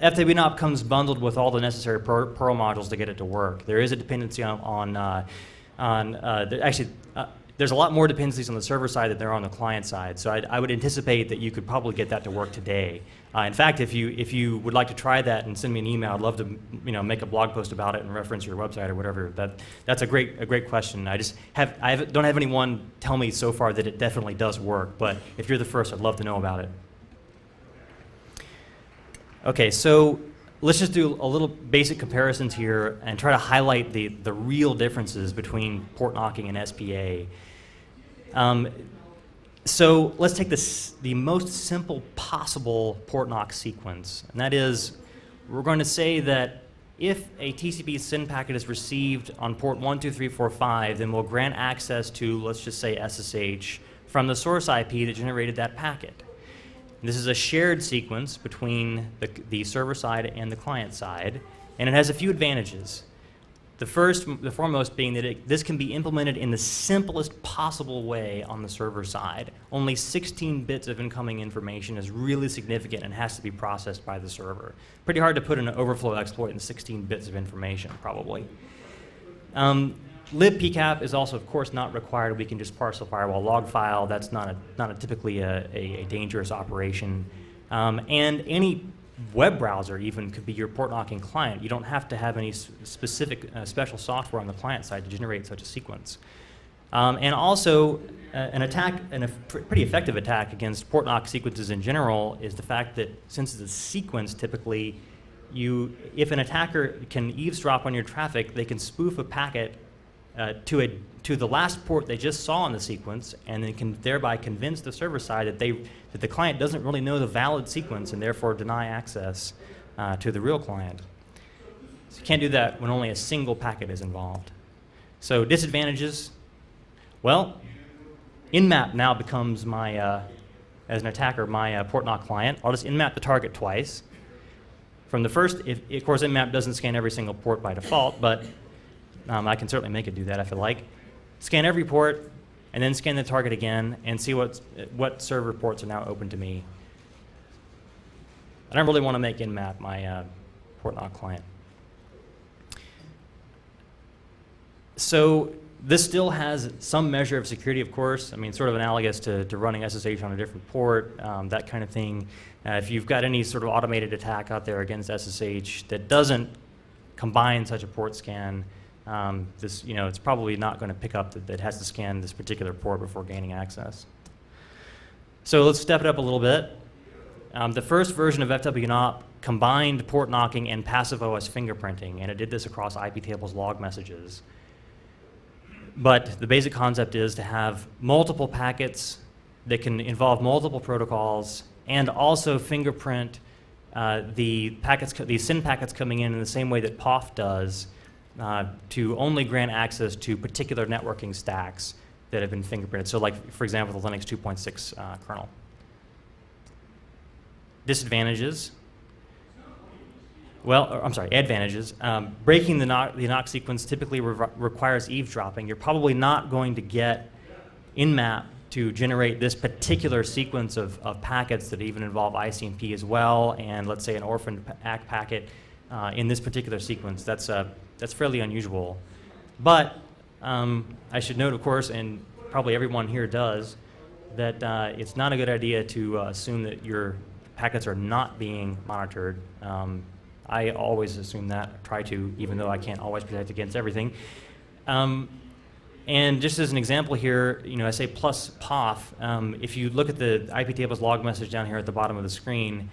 FWNOP comes bundled with all the necessary Perl modules to get it to work. There is a dependency there's a lot more dependencies on the server side than there are on the client side. So I would anticipate that you could probably get that to work today. In fact, if you would like to try that and send me an email, I'd love to make a blog post about it and reference your website or whatever. That's a great question. I don't have anyone tell me so far that it definitely does work. But if you're the first, I'd love to know about it. Okay, so let's just do a little basic comparisons here and try to highlight the real differences between port knocking and SPA. So let's take the most simple possible port knock sequence, and that is we're going to say that if a TCP SYN packet is received on port 12345, then we'll grant access to, let's just say, SSH from the source IP that generated that packet. This is a shared sequence between the server side and the client side, and it has a few advantages. The foremost being that this can be implemented in the simplest possible way on the server side. Only 16 bits of incoming information is really significant and has to be processed by the server. Pretty hard to put an overflow exploit in 16 bits of information, probably. libpcap is also, of course, not required. We can just parse a firewall log file. That's not typically a dangerous operation. And any web browser even could be your port knocking client. You don't have to have any specific special software on the client side to generate such a sequence. And also, a pretty effective attack against port knock sequences in general is the fact that since it's a sequence, typically, if an attacker can eavesdrop on your traffic, they can spoof a packet to the last port they just saw in the sequence, and then can thereby convince the server side that the client doesn't really know the valid sequence and therefore deny access to the real client. So you can't do that when only a single packet is involved. So disadvantages, well, nmap now becomes my, as an attacker, my port knock client. I'll just nmap the target twice. From the first, of course, nmap doesn't scan every single port by default, but I can certainly make it do that if I like. Scan every port, and then scan the target again, and see what server ports are now open to me. I don't really want to make nmap my port knock client. So this still has some measure of security, of course. I mean, sort of analogous to running SSH on a different port, that kind of thing. If you've got any sort of automated attack out there against SSH that doesn't combine such a port scan, it's probably not going to pick up that it has to scan this particular port before gaining access. So let's step it up a little bit. The first version of FWNOP combined port knocking and passive OS fingerprinting, and it did this across IP tables log messages. But the basic concept is to have multiple packets that can involve multiple protocols and also fingerprint the SYN packets coming in the same way that POF does, to only grant access to particular networking stacks that have been fingerprinted. So like, for example, the Linux 2.6 kernel. Disadvantages. Well, I'm sorry, advantages. Breaking the knock sequence typically requires eavesdropping. You're probably not going to get nmap to generate this particular sequence of packets that even involve ICMP as well, and let's say an orphaned ACK packet in this particular sequence. That's fairly unusual. But I should note, of course, and probably everyone here does, that it's not a good idea to assume that your packets are not being monitored. I always assume that, try to, even though I can't always protect against everything. And just as an example here, I say plus POF. If you look at the IP tables log message down here at the bottom of the screen,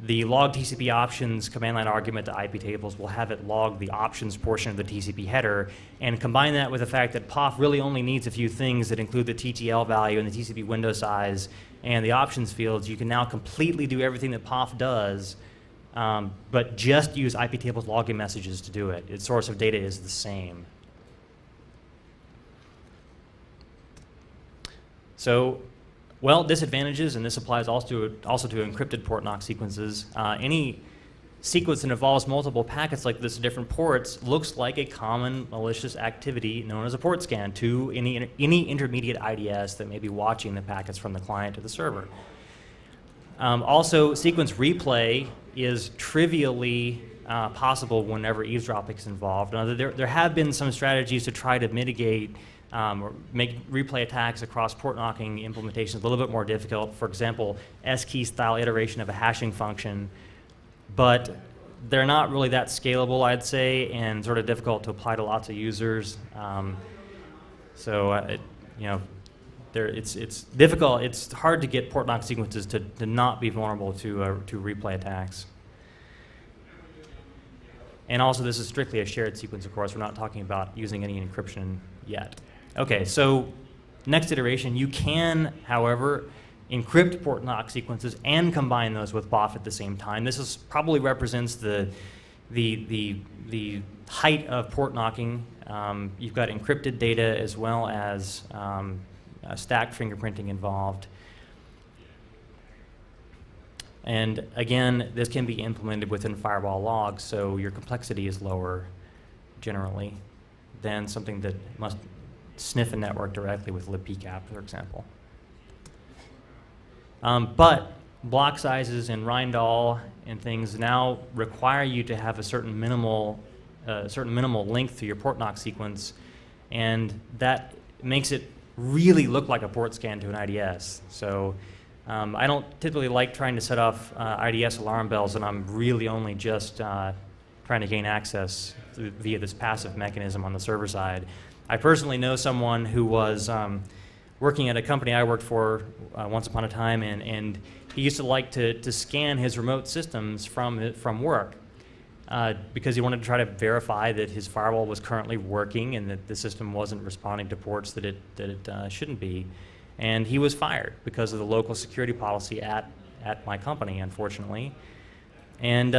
the log TCP options command line argument to IP tables will have it log the options portion of the TCP header, and combine that with the fact that POF really only needs a few things that include the TTL value and the TCP window size and the options fields. You can now completely do everything that POF does, but just use IP tables login messages to do it. Its source of data is the same. So, well, disadvantages, and this applies also to encrypted port knock sequences. Any sequence that involves multiple packets like this at different ports looks like a common malicious activity known as a port scan to any intermediate IDS that may be watching the packets from the client to the server. Also, sequence replay is trivially possible whenever eavesdropping is involved. Now, there have been some strategies to try to mitigate or make replay attacks across port knocking implementations a little bit more difficult. For example, S-key style iteration of a hashing function, but they're not really that scalable, I'd say, and sort of difficult to apply to lots of users. It's difficult. It's hard to get port knock sequences to not be vulnerable to replay attacks. And also, this is strictly a shared sequence, of course. We're not talking about using any encryption yet. Okay, so next iteration, you can, however, encrypt port knock sequences and combine those with BOF at the same time. This probably represents the height of port knocking. You've got encrypted data as well as stacked fingerprinting involved. And again, this can be implemented within firewall logs, so your complexity is lower generally than something that must sniff a network directly with libpcap, for example. But block sizes and Rindall and things now require you to have a certain minimal length to your port knock sequence, and that makes it really look like a port scan to an IDS. So I don't typically like trying to set off IDS alarm bells, and I'm really only just trying to gain access via this passive mechanism on the server side. I personally know someone who was working at a company I worked for once upon a time, and he used to like to scan his remote systems from work because he wanted to try to verify that his firewall was currently working and that the system wasn't responding to ports that it shouldn't be. And he was fired because of the local security policy at my company, unfortunately. And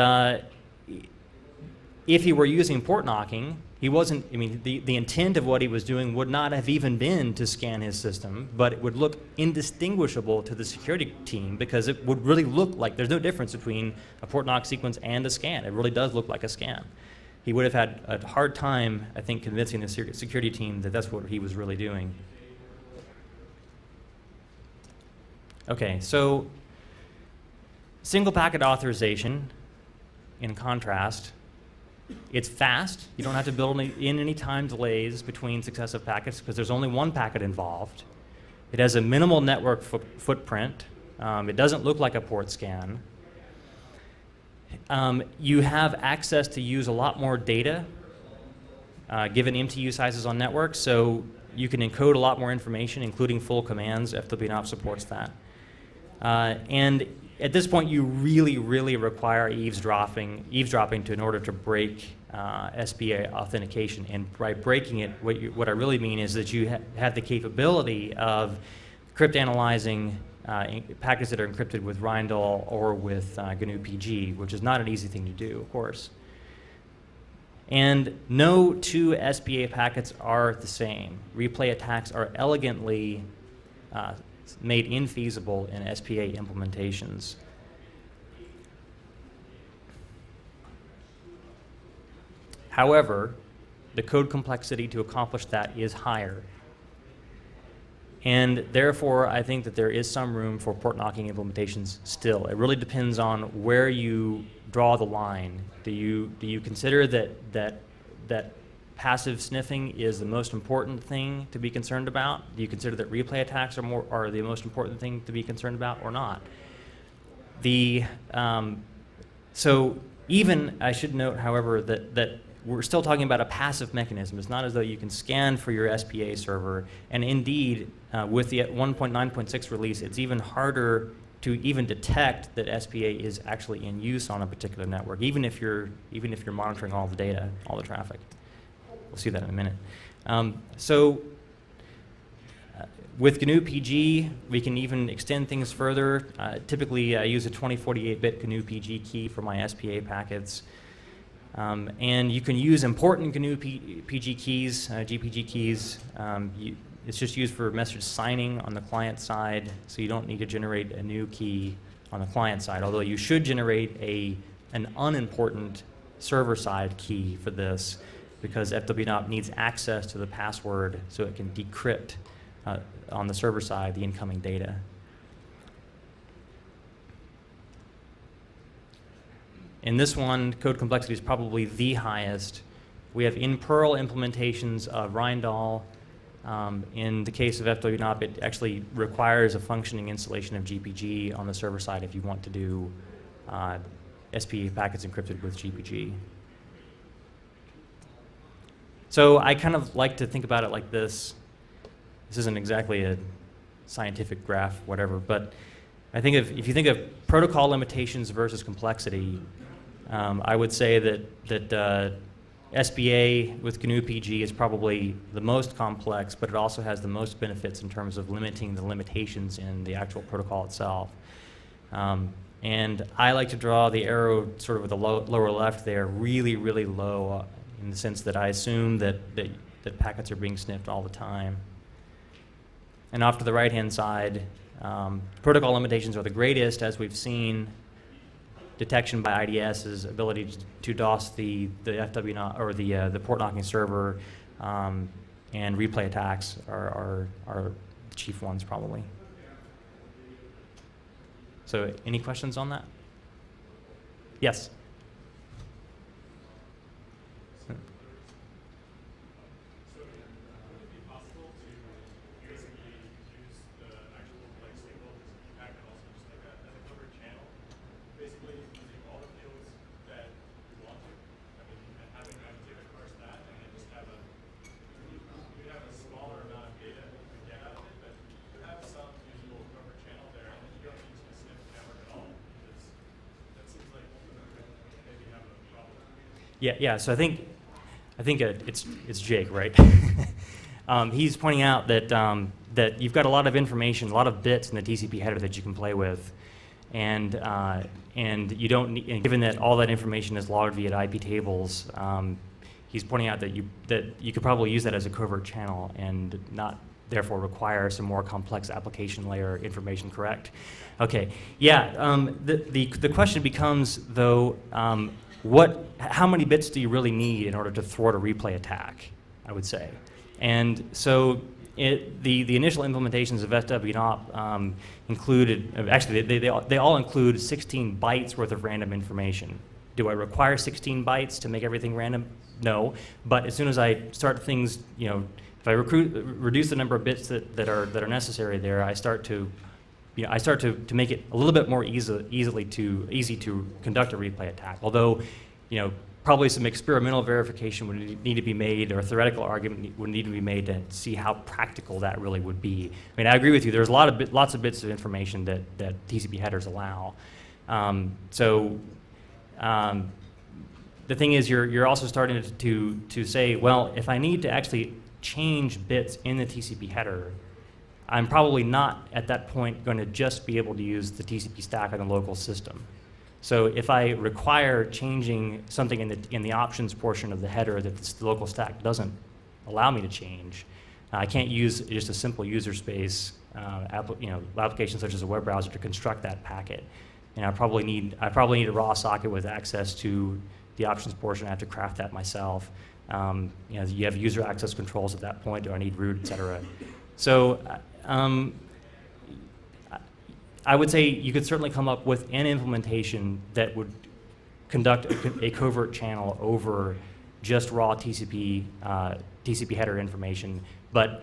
if he were using port knocking, he wasn't, I mean, the intent of what he was doing would not have even been to scan his system, but it would look indistinguishable to the security team because it would really look like there's no difference between a port knock sequence and a scan. It really does look like a scan. He would have had a hard time, I think, convincing the security team that that's what he was really doing. Okay, so single packet authorization, in contrast, it's fast. You don't have to build in any time delays between successive packets because there's only one packet involved. It has a minimal network footprint. It doesn't look like a port scan. You have access to use a lot more data given MTU sizes on networks, so you can encode a lot more information, including full commands. FWNOP supports that. And at this point, you really, really require eavesdropping in order to break SPA authentication. And by breaking it, what I really mean is that you have the capability of cryptanalyzing packets that are encrypted with Rindall or with GNU PG, which is not an easy thing to do, of course. And no two SPA packets are the same. Replay attacks are elegantly made infeasible in SPA implementations. However, the code complexity to accomplish that is higher. And therefore, I think that there is some room for port knocking implementations still. It really depends on where you draw the line. Do you consider that passive sniffing is the most important thing to be concerned about? Do you consider that replay attacks are the most important thing to be concerned about, or not? So even, I should note, however, that we're still talking about a passive mechanism. It's not as though you can scan for your SPA server. And indeed, with the 1.9.6 release, it's even harder to even detect that SPA is actually in use on a particular network, even if you're monitoring all the data, all the traffic. We'll see that in a minute. With GNU PG, we can even extend things further. Typically, I use a 2048-bit GNU PG key for my SPA packets. And you can use important GNU PG keys, GPG keys. It's just used for message signing on the client side, so you don't need to generate a new key on the client side, although you should generate an unimportant server-side key for this, because FWNOP needs access to the password so it can decrypt on the server side the incoming data. In this one, code complexity is probably the highest. We have in Perl implementations of Rindal. In the case of FWNOP, it actually requires a functioning installation of GPG on the server side if you want to do SPA packets encrypted with GPG. So I kind of like to think about it like this. This isn't exactly a scientific graph, whatever, but I think if you think of protocol limitations versus complexity, I would say that SBA with GNU PG is probably the most complex, but it also has the most benefits in terms of limiting the limitations in the actual protocol itself. And I like to draw the arrow sort of with the lower left there really, really low in the sense that I assume that packets are being sniffed all the time. And off to the right-hand side, protocol limitations are the greatest, as we've seen. Detection by IDS's ability to DOS the FW or the port knocking server, and replay attacks are the chief ones probably. So, any questions on that? Yes. Yeah. So I think it's Jake, right? He's pointing out that that you've got a lot of information, a lot of bits in the TCP header that you can play with, and you don't need, and given that all that information is logged via IP tables, he's pointing out that you could probably use that as a covert channel and not therefore require some more complex application layer information. Correct? Okay. Yeah. The question becomes though. How many bits do you really need in order to thwart a replay attack, I would say. And so the initial implementations of FWNOP included, actually they all include 16 bytes worth of random information. Do I require 16 bytes to make everything random? No, but as soon as I start things, if I reduce the number of bits that are necessary there, I start to make it a little bit more easy to conduct a replay attack. Although, probably some experimental verification would need to be made, or a theoretical argument would need to be made to see how practical that really would be. I mean, I agree with you. There's lots of bits of information that TCP headers allow. The thing is, you're also starting to say, well, if I need to actually change bits in the TCP header, I'm probably not at that point going to just be able to use the TCP stack on the local system. So if I require changing something in the options portion of the header that the local stack doesn't allow me to change, I can't use just a simple user space application such as a web browser to construct that packet. And I probably need a raw socket with access to the options portion. I have to craft that myself. You have user access controls at that point. Do I need root, et cetera? So I would say you could certainly come up with an implementation that would conduct a covert channel over just raw TCP header information, but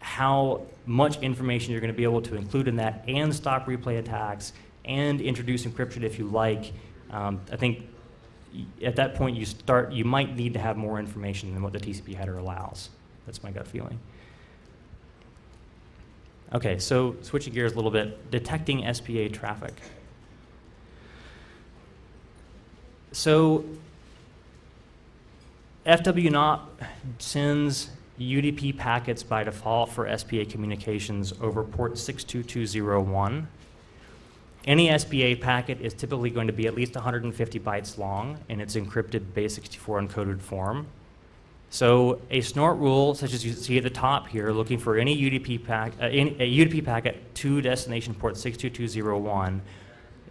how much information you're going to be able to include in that and stop replay attacks and introduce encryption if you like, I think at that point you might need to have more information than what the TCP header allows. That's my gut feeling. Okay, so switching gears a little bit, detecting SPA traffic. So FWNOP sends UDP packets by default for SPA communications over port 62201. Any SPA packet is typically going to be at least 150 bytes long in its encrypted base64 encoded form. So a snort rule, such as you see at the top here, looking for any UDP a UDP packet to destination port 62201,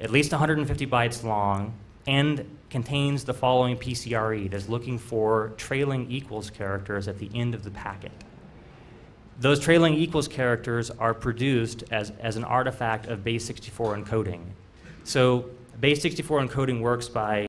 at least 150 bytes long, and contains the following PCRE. It is looking for trailing equals characters at the end of the packet. Those trailing equals characters are produced as an artifact of base64 encoding. So base64 encoding works by